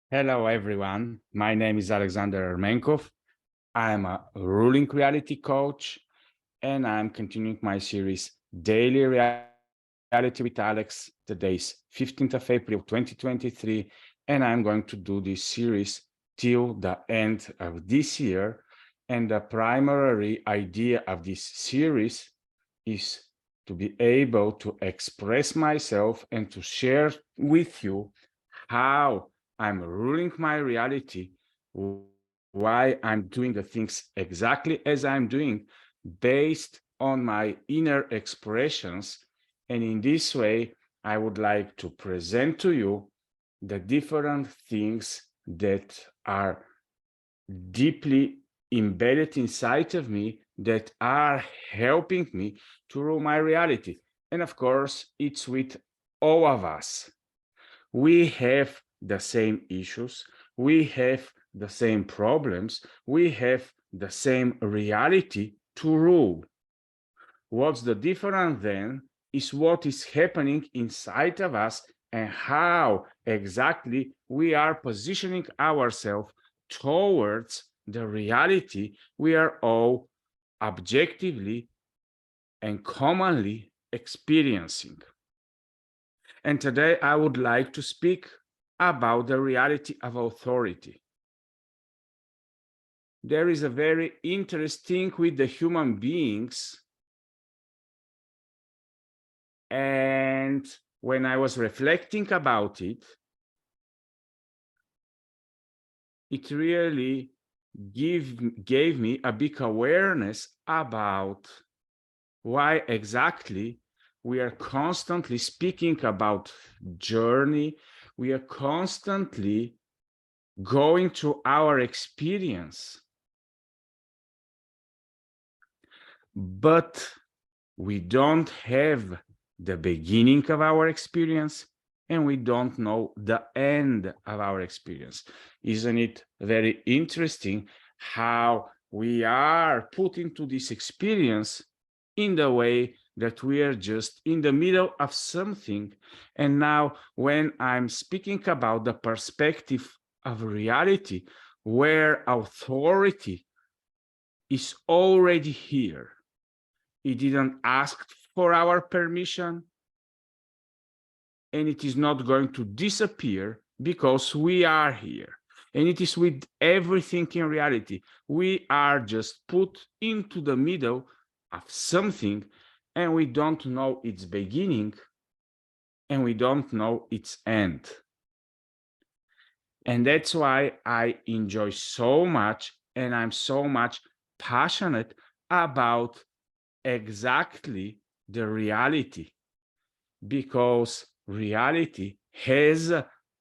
Hello, everyone. My name is Alexander Ermenkov. I'm a ruling reality coach, and I'm continuing my series, Daily Reality with Alex. Today is 15th of April, 2023, and I'm going to do this series till the end of this year. And the primary idea of this series is to be able to express myself and to share with you how I'm ruling my reality, why I'm doing the things exactly as I'm doing, based on my inner expressions. And in this way, I would like to present to you the different things that are deeply embedded inside of me that are helping me to rule my reality. And of course, it's with all of us. We have the same issues, we have the same problems, we have the same reality to rule. What's the difference then is what is happening inside of us and how exactly we are positioning ourselves towards the reality we are all objectively and commonly experiencing. And today I would like to speak about the reality of authority. There is a very interesting with the human beings. And when I was reflecting about it, it really gave me a big awareness about why exactly we are constantly speaking about journey. We are constantly going through our experience, but we don't have the beginning of our experience and we don't know the end of our experience. Isn't it very interesting how we are put into this experience in the way that we are just in the middle of something? And now when I'm speaking about the perspective of reality, where authority is already here, it didn't ask for our permission, and it is not going to disappear because we are here. And it is with everything in reality. We are just put into the middle of something, and we don't know its beginning, and we don't know its end. And that's why I enjoy so much, and I'm so much passionate about exactly the reality, because reality has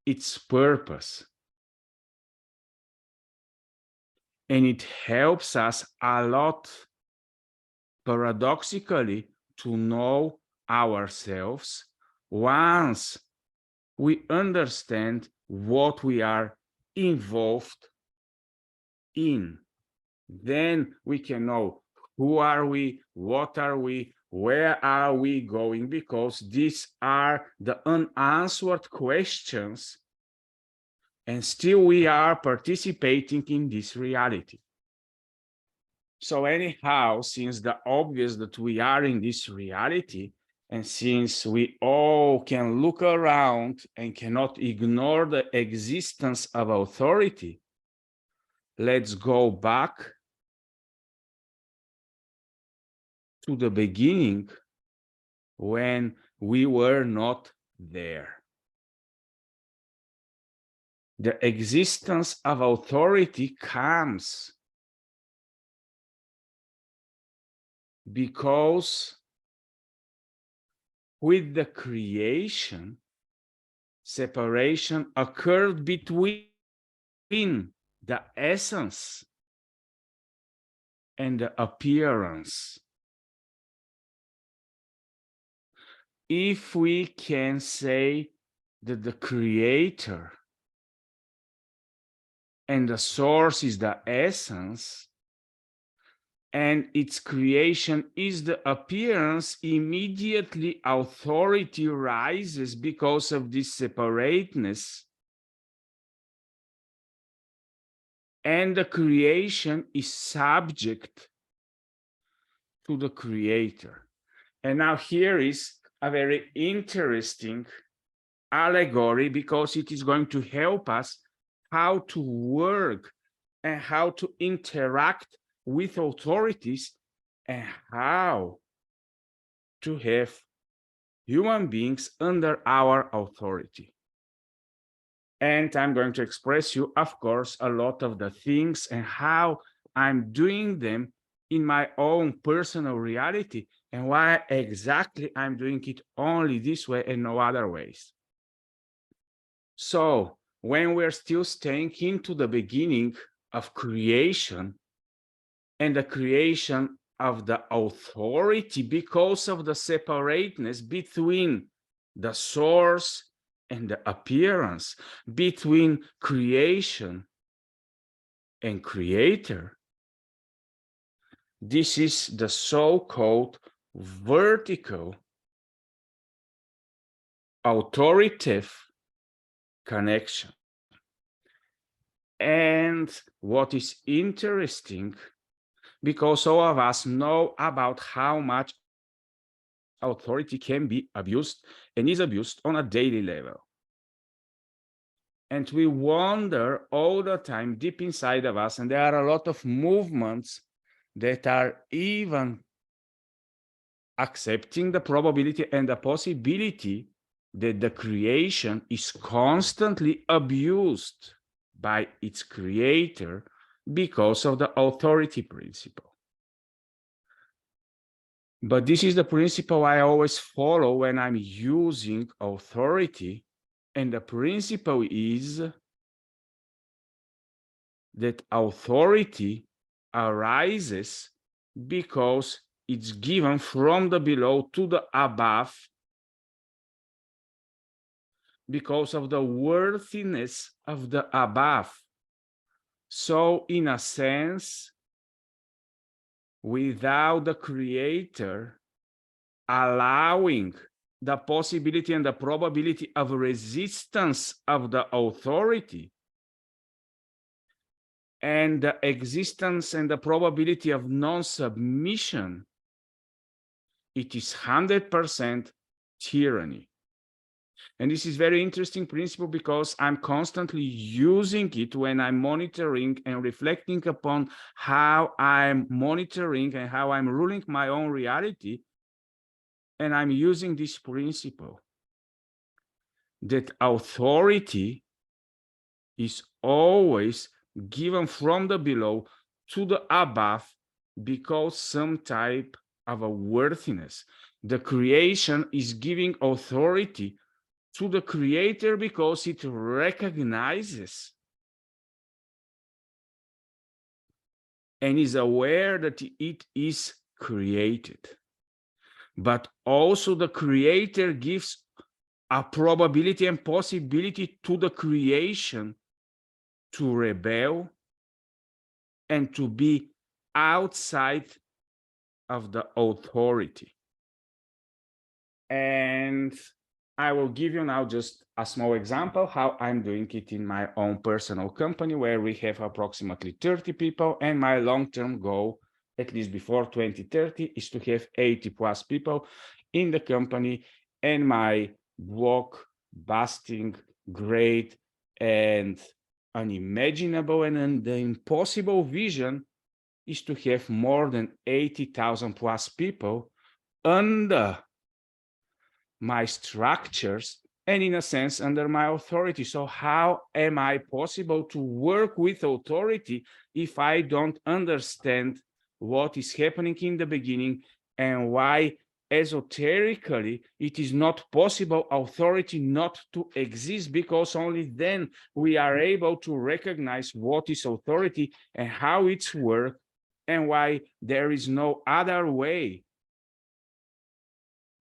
its purpose and it helps us a lot, paradoxically, to know ourselves once we understand what we are involved in. Then we can know who are we, what are we, where are we going, because these are the unanswered questions, and still we are participating in this reality. So anyhow, since the obvious that we are in this reality, and since we all can look around and cannot ignore the existence of authority, let's go back to the beginning when we were not there. The existence of authority comes because with the creation, separation occurred between the essence and the appearance. If we can say that the creator and the source is the essence, and its creation is the appearance, immediately authority rises because of this separateness. and the creation is subject to the creator. And now here is a very interesting allegory, because it is going to help us how to work and how to interact with authorities and how to have human beings under our authority. And I'm going to express you, of course, a lot of the things and how I'm doing them in my own personal reality, and why exactly I'm doing it only this way and no other ways. So when we're still staying into the beginning of creation and the creation of the authority, because of the separateness between the source and the appearance, between creation and creator, this is the so-called vertical authoritative connection. And what is interesting, because all of us know about how much authority can be abused and is abused on a daily level. And we wonder all the time deep inside of us, and there are a lot of movements that are even accepting the probability and the possibility that the creation is constantly abused by its creator because of the authority principle. But this is the principle I always follow when I'm using authority, and the principle is that authority arises because it's given from the below to the above, because of the worthiness of the above. So in a sense, without the creator allowing the possibility and the probability of resistance of the authority, and the existence and the probability of non-submission, it is 100% tyranny. And this is very interesting principle, because I'm constantly using it when I'm monitoring and reflecting upon how I'm monitoring and how I'm ruling my own reality. And I'm using this principle that authority is always given from the below to the above, because some type of a worthiness. The creation is giving authority to the creator because it recognizes and is aware that it is created. But also the creator gives a probability and possibility to the creation to rebel and to be outside of the authority. And I will give you now just a small example how I'm doing it in my own personal company, where we have approximately 30 people, and my long-term goal, at least before 2030, is to have 80 plus people in the company. And my blockbusting, great, and unimaginable and the impossible vision is to have more than 80,000 plus people under my structures and, in a sense, under my authority. So how am I possible to work with authority if I don't understand what is happening in the beginning, and why esoterically it is not possible authority not to exist, because only then we are able to recognize what is authority and how it's work, and why there is no other way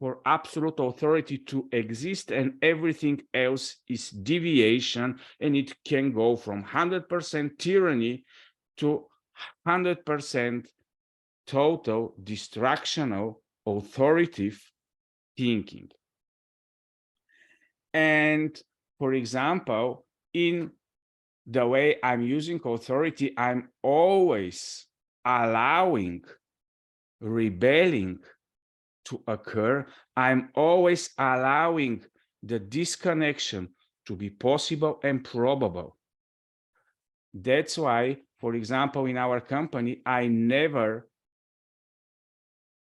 for absolute authority to exist, and everything else is deviation, and it can go from 100% tyranny to 100% total distractional authoritative thinking. And for example, in the way I'm using authority, I'm always allowing rebelling to occur. I'm always allowing the disconnection to be possible and probable. That's why, for example, in our company, I never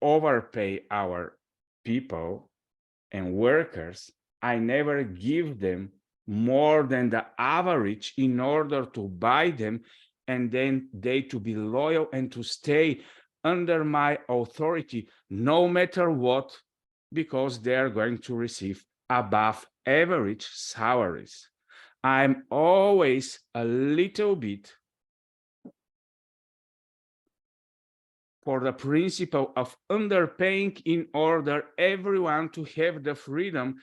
overpay our people and workers. I never give them more than the average in order to buy them and then they to be loyal and to stay under my authority no matter what, because they are going to receive above average salaries. I'm always a little bit for the principle of underpaying in order everyone to have the freedom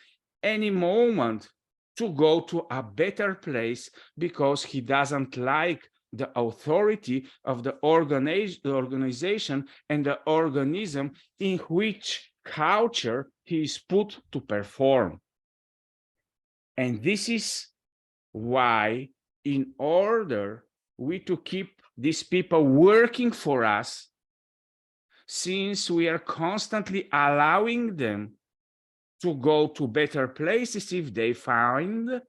any moment to go to a better place, because he doesn't like the authority of the organization and the organism in which culture he is put to perform. And this is why, in order we to keep these people working for us, since we are constantly allowing them to go to better places if they find,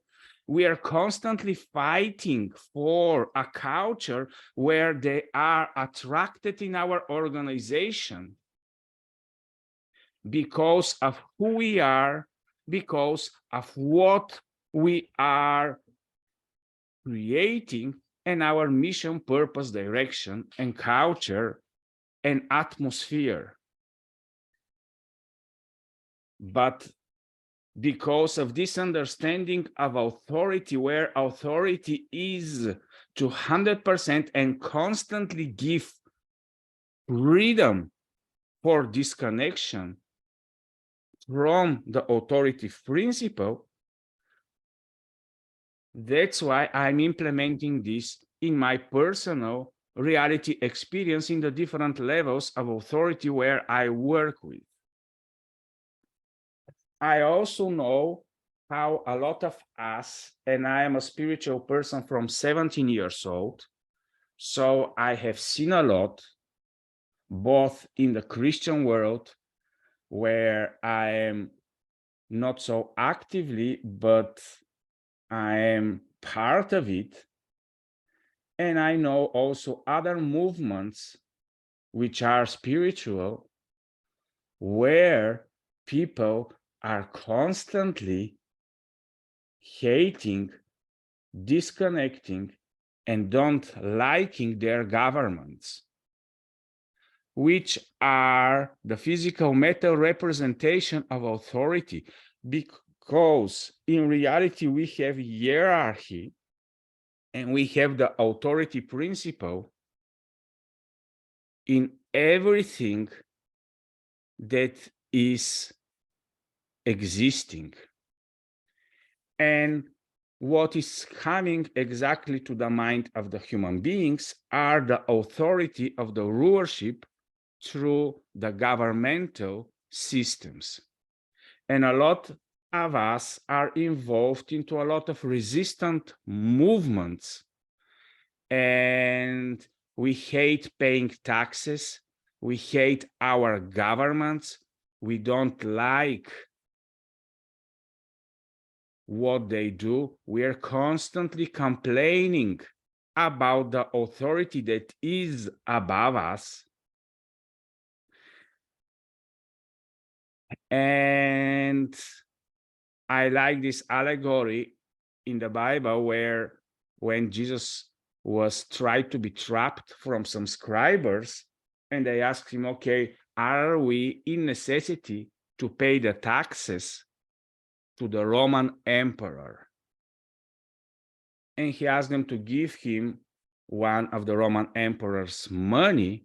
we are constantly fighting for a culture where they are attracted in our organization because of who we are, because of what we are creating, and our mission, purpose, direction, and culture and atmosphere. But because of this understanding of authority, where authority is 200% and constantly give freedom for disconnection from the authority principle, that's why I'm implementing this in my personal reality experience in the different levels of authority where I work with. I also know how a lot of us, and I am a spiritual person from 17 years old, so I have seen a lot, both in the Christian world, where I am not so actively, but I am part of it. And I know also other movements which are spiritual, where people are constantly hating, disconnecting, and don't liking their governments, which are the physical metal representation of authority, because in reality we have hierarchy and we have the authority principle in everything that is existing. And what is coming exactly to the mind of the human beings are the authority of the rulership through the governmental systems. And a lot of us are involved into a lot of resistant movements, and we hate paying taxes, we hate our governments, we don't like what they do. We are constantly complaining about the authority that is above us. And I like this allegory in the Bible where when Jesus was tried to be trapped from some scribes, and they asked him, okay, are we in necessity to pay the taxes to the Roman emperor? And he asked them to give him one of the Roman emperor's money.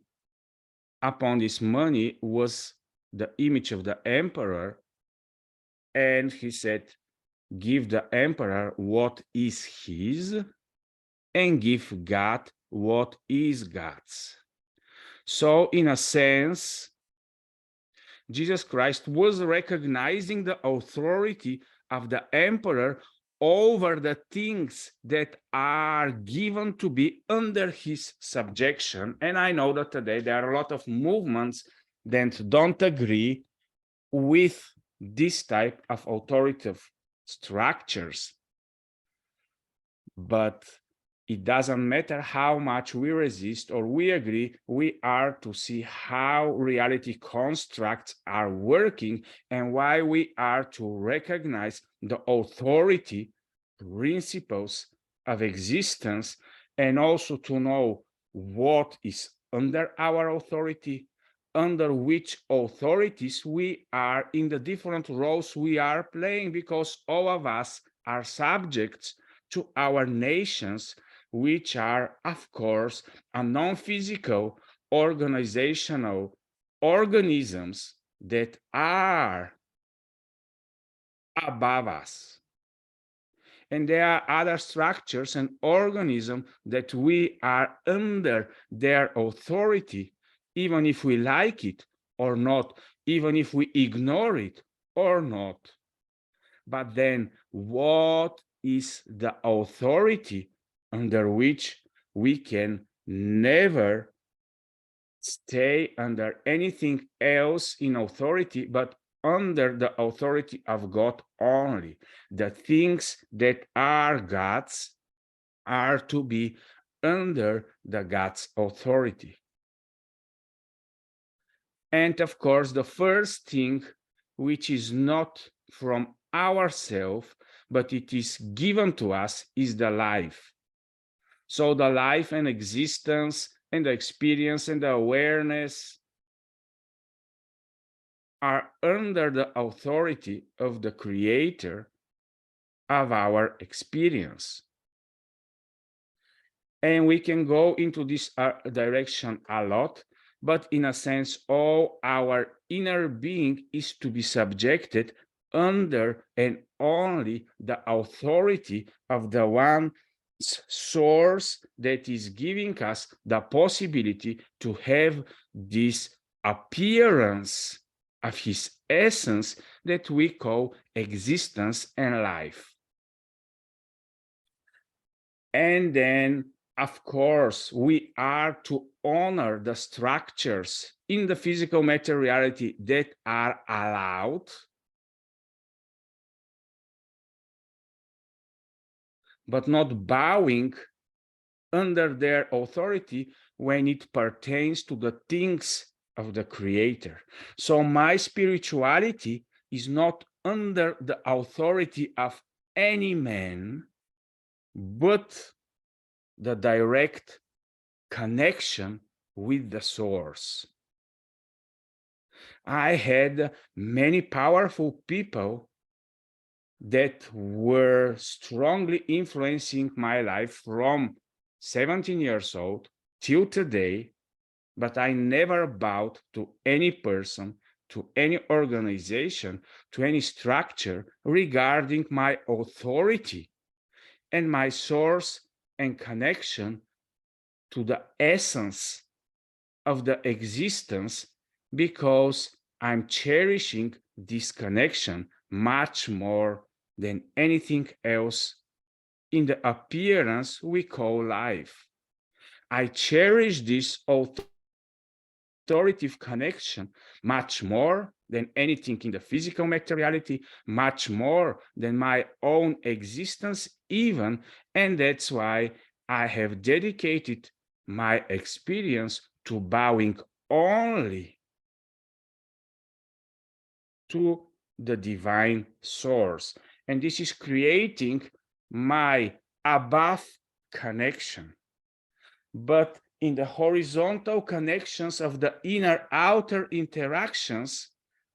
Upon this money was the image of the emperor. And he said, give the emperor what is his and give God what is God's. So in a sense, Jesus Christ was recognizing the authority of the emperor over the things that are given to be under his subjection. And I know that today there are a lot of movements that don't agree with this type of authoritative structures. But it doesn't matter how much we resist or we agree, we are to see how reality constructs are working and why we are to recognize the authority principles of existence, and also to know what is under our authority, under which authorities we are in the different roles we are playing, because all of us are subjects to our nations, which are, of course, a non-physical organizational organisms that are above us. And there are other structures and organisms that we are under their authority, even if we like it or not, even if we ignore it or not. But then what is the authority under which we can never stay under anything else in authority, but under the authority of God only? The things that are God's are to be under the God's authority. And of course, the first thing, which is not from ourselves, but it is given to us, is the life. So the life and existence and the experience and the awareness are under the authority of the creator of our experience. And we can go into this direction a lot, but in a sense, all our inner being is to be subjected under and only the authority of the one source that is giving us the possibility to have this appearance of his essence that we call existence and life. And then, of course, we are to honor the structures in the physical matter reality that are allowed, but not bowing under their authority when it pertains to the things of the creator. So my spirituality is not under the authority of any man, but the direct connection with the source. I had many powerful people that were strongly influencing my life from 17 years old till today, but I never bowed to any person, to any organization, to any structure regarding my authority and my source and connection to the essence of the existence, because I'm cherishing this connection much more than anything else in the appearance we call life. I cherish this authoritative connection much more than anything in the physical materiality, much more than my own existence even, and that's why I have dedicated my experience to bowing only to the divine source. And this is creating my above connection. But in the horizontal connections of the inner-outer interactions,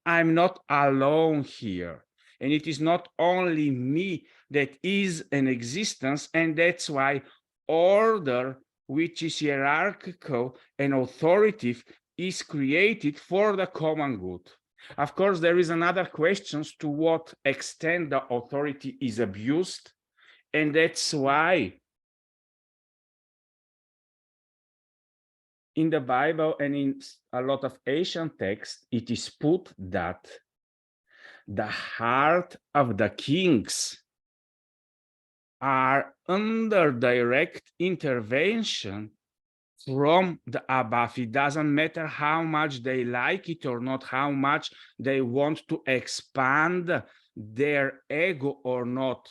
I'm not alone here. And it is not only me that is an existence, and that's why order, which is hierarchical and authoritative, is created for the common good. Of course, there is another question to what extent the authority is abused, and that's why in the Bible and in a lot of ancient texts, it is put that the heart of the kings are under direct intervention from the above. It doesn't matter how much they like it or not, how much they want to expand their ego or not.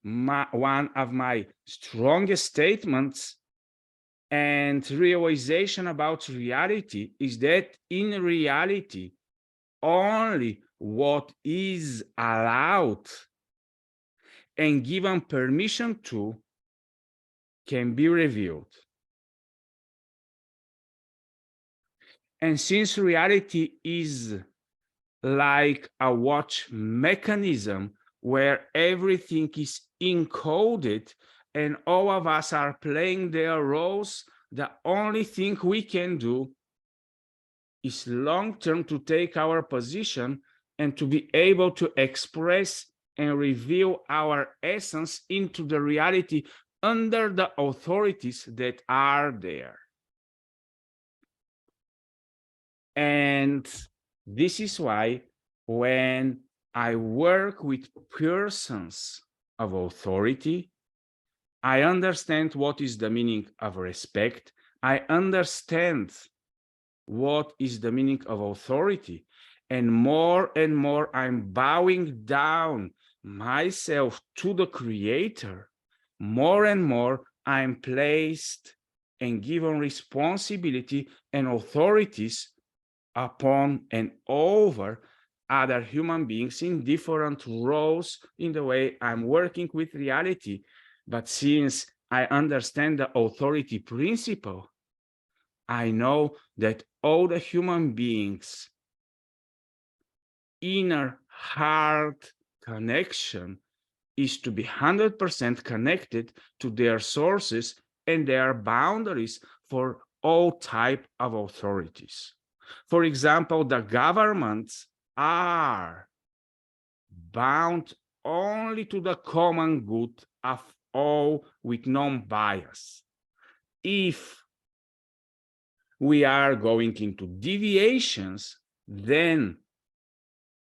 One of my strongest statements and realization about reality is that in reality, only what is allowed and given permission to can be revealed. And since reality is like a watch mechanism where everything is encoded and all of us are playing their roles, the only thing we can do is long-term to take our position and to be able to express and reveal our essence into the reality under the authorities that are there. And this is why when I work with persons of authority, I understand what is the meaning of respect. I understand what is the meaning of authority. And more I'm bowing down myself to the Creator. More and more I'm placed and given responsibility and authorities upon and over other human beings in different roles in the way I'm working with reality. But since I understand the authority principle, I know that all the human beings' inner heart connection is to be 100% connected to their sources and their boundaries for all type of authorities. For example, the governments are bound only to the common good of all with non-bias. If we are going into deviations, then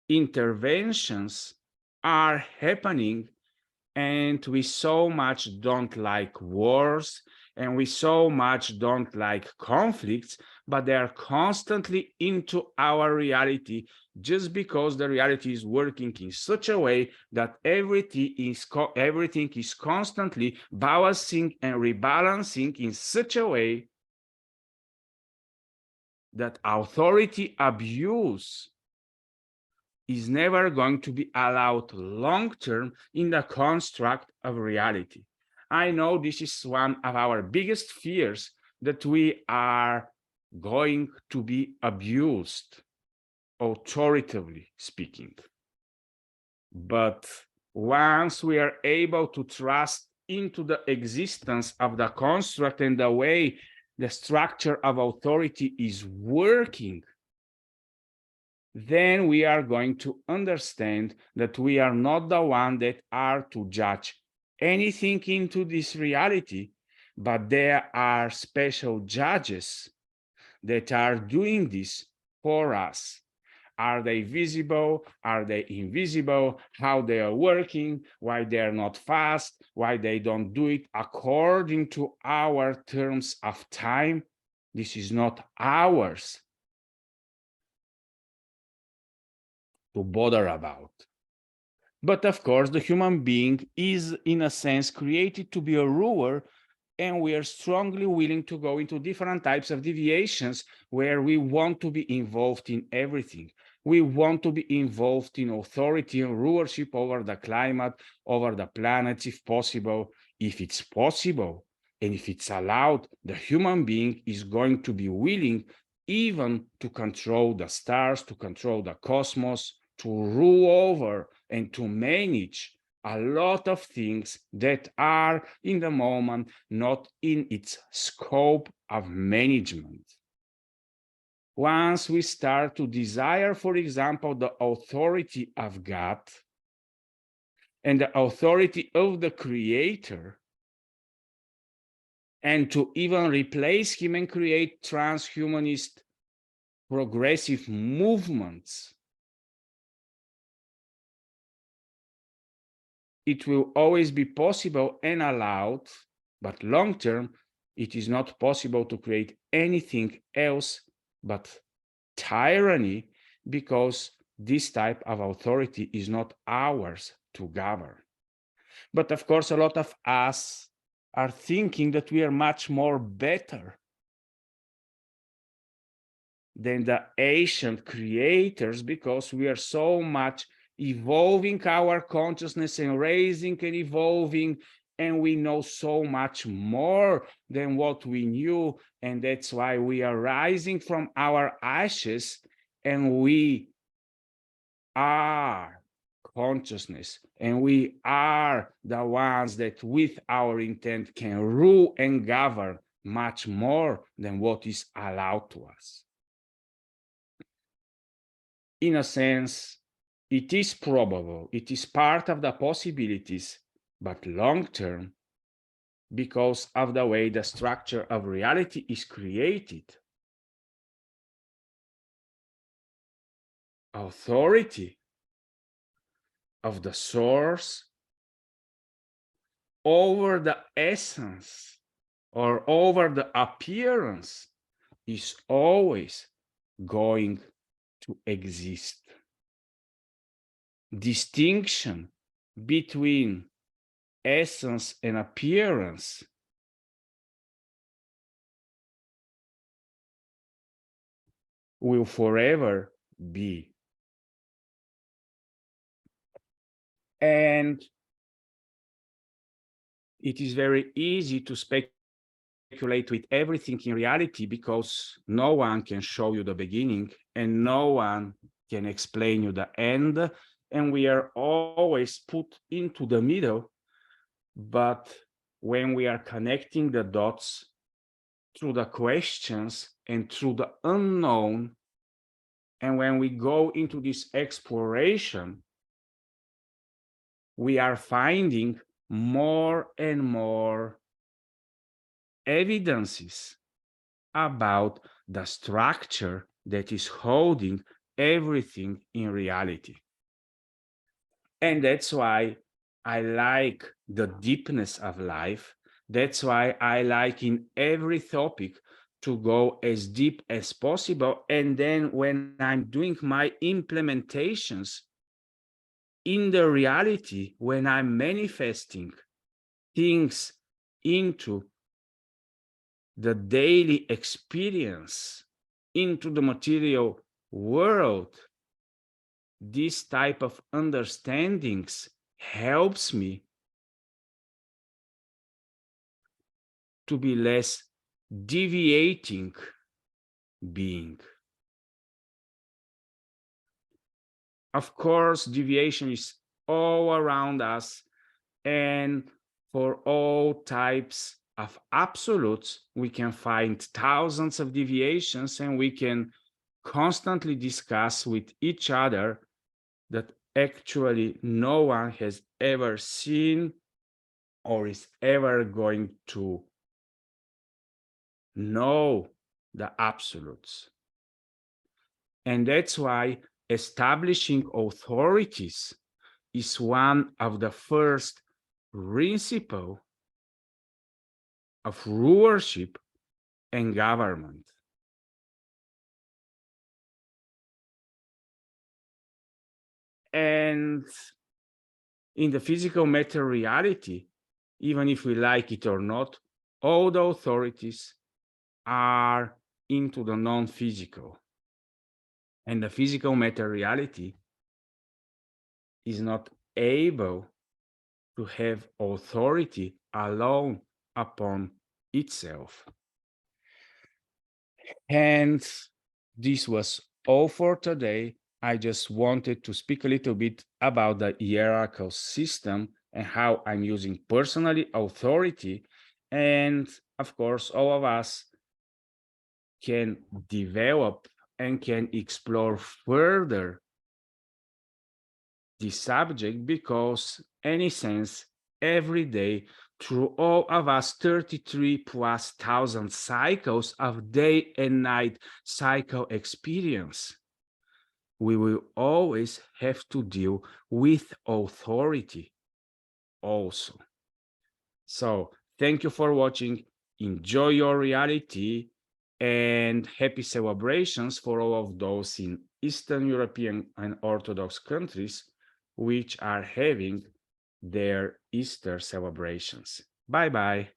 interventions are happening, and we so much don't like wars, and we so much don't like conflicts, but they are constantly into our reality just because the reality is working in such a way that everything is constantly balancing and rebalancing in such a way that authority abuse is never going to be allowed long-term in the construct of reality. I know this is one of our biggest fears, that we are going to be abused, authoritatively speaking. But once we are able to trust into the existence of the construct and the way the structure of authority is working, then we are going to understand that we are not the one that are to judge anything into this reality, but there are special judges that are doing this for us. Are they visible? Are they invisible? How they are working? Why they are not fast? Why they don't do it according to our terms of time? This is not ours to bother about. But of course, the human being is, in a sense, created to be a ruler, and we are strongly willing to go into different types of deviations where we want to be involved in everything. We want to be involved in authority and rulership over the climate, over the planets, if possible. If it's possible, and if it's allowed, the human being is going to be willing even to control the stars, to control the cosmos, to rule over and to manage a lot of things that are in the moment not in its scope of management. Once we start to desire, for example, the authority of God and the authority of the Creator, and to even replace him and create transhumanist progressive movements, it will always be possible and allowed, but long term, it is not possible to create anything else but tyranny, because this type of authority is not ours to govern. But of course, a lot of us are thinking that we are much more better than the ancient creators, because we are so much evolving our consciousness and raising and evolving, and we know so much more than what we knew, and that's why we are rising from our ashes, and we are consciousness, and we are the ones that with our intent can rule and govern much more than what is allowed to us. In a sense, it is probable, it is part of the possibilities, but long term, because of the way the structure of reality is created, authority of the source over the essence or over the appearance is always going to exist. Distinction between essence and appearance will forever be. And it is very easy to speculate with everything in reality, because no one can show you the beginning and no one can explain you the end, and we are always put into the middle. But when we are connecting the dots through the questions and through the unknown, and when we go into this exploration, we are finding more and more evidences about the structure that is holding everything in reality. And that's why I like the deepness of life. That's why I like in every topic to go as deep as possible. And then when I'm doing my implementations in the reality, when I'm manifesting things into the daily experience, into the material world, this type of understandings helps me to be less deviating being. Of course, deviation is all around us, and for all types of absolutes, we can find thousands of deviations, and we can constantly discuss with each other that actually no one has ever seen or is ever going to know the absolutes. And that's why establishing authorities is one of the first principles of rulership and government. And in the physical matter reality, even if we like it or not, all the authorities are into the non-physical. And the physical matter reality is not able to have authority alone upon itself. And this was all for today. I just wanted to speak a little bit about the hierarchical system and how I'm using personally authority. And of course, all of us can develop and can explore further this subject, because any sense every day through all of us 33,000+ cycles of day and night cycle experience, we will always have to deal with authority. also. So thank you for watching. Enjoy your reality and happy celebrations for all of those in Eastern European and Orthodox countries which are having their Easter celebrations. Bye bye.